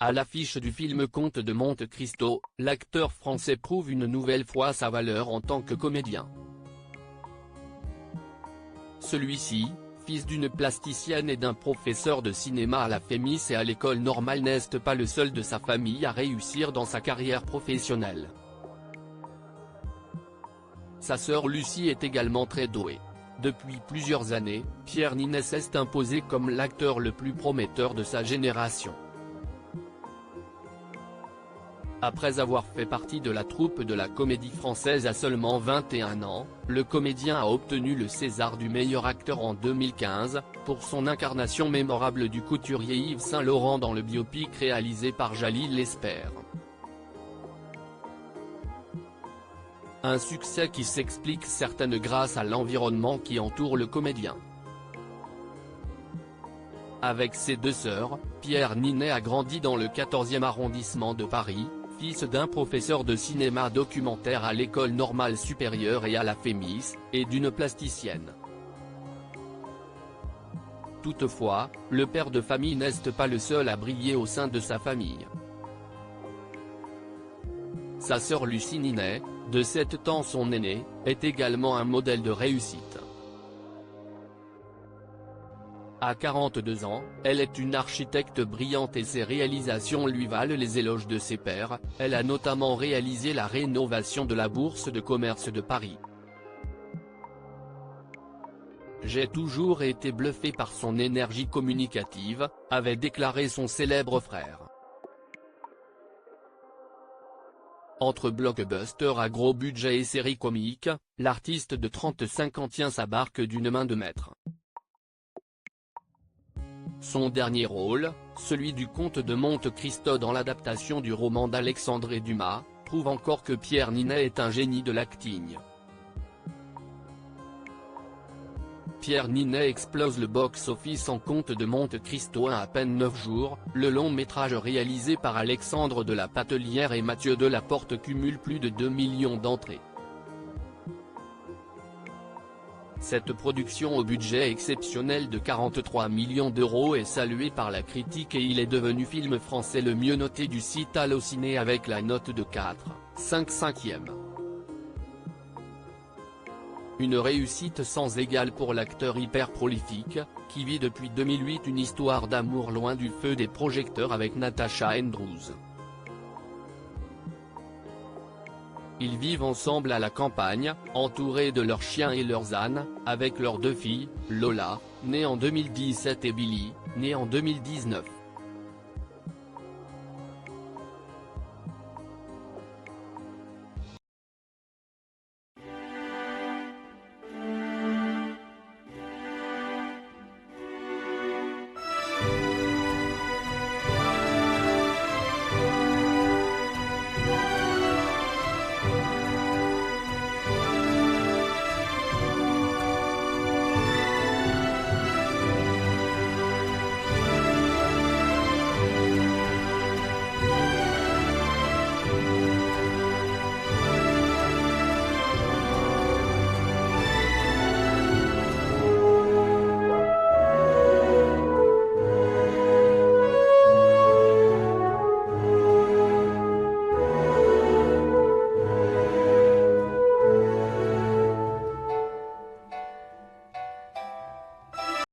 À l'affiche du film Comte de Monte Cristo, l'acteur français prouve une nouvelle fois sa valeur en tant que comédien. Celui-ci, fils d'une plasticienne et d'un professeur de cinéma à la Fémis et à l'École normale, n'est pas le seul de sa famille à réussir dans sa carrière professionnelle. Sa sœur Lucie est également très douée. Depuis plusieurs années, Pierre Niney s'est imposé comme l'acteur le plus prometteur de sa génération. Après avoir fait partie de la troupe de la Comédie Française à seulement 21 ans, le comédien a obtenu le César du meilleur acteur en 2015, pour son incarnation mémorable du couturier Yves Saint Laurent dans le biopic réalisé par Jalil Lesper. Un succès qui s'explique certainement grâce à l'environnement qui entoure le comédien. Avec ses deux sœurs, Pierre Niney a grandi dans le 14e arrondissement de Paris, fils d'un professeur de cinéma documentaire à l'École normale supérieure et à la Fémis, et d'une plasticienne. Toutefois, le père de famille n'est pas le seul à briller au sein de sa famille. Sa sœur Lucie Niney, de 7 ans son aînée, est également un modèle de réussite. À 42 ans, elle est une architecte brillante et ses réalisations lui valent les éloges de ses pairs. Elle a notamment réalisé la rénovation de la Bourse de commerce de Paris. « J'ai toujours été bluffé par son énergie communicative », avait déclaré son célèbre frère. Entre blockbusters à gros budget et séries comiques, l'artiste de 35 ans tient sa barque d'une main de maître. Son dernier rôle, celui du Comte de Monte Cristo dans l'adaptation du roman d'Alexandre Dumas, prouve encore que Pierre Niney est un génie de l'acting. Pierre Niney explose le box-office en Comte de Monte Cristo en à peine 9 jours, le long-métrage réalisé par Alexandre de la Patelière et Mathieu Delaporte cumule plus de 2 millions d'entrées. Cette production au budget exceptionnel de 43 millions d'euros est saluée par la critique et il est devenu film français le mieux noté du site Allociné avec la note de 4,5. Une réussite sans égale pour l'acteur hyper prolifique, qui vit depuis 2008 une histoire d'amour loin du feu des projecteurs avec Natasha Andrews. Ils vivent ensemble à la campagne, entourés de leurs chiens et leurs ânes, avec leurs 2 filles, Lola, née en 2017 et Billy, née en 2019.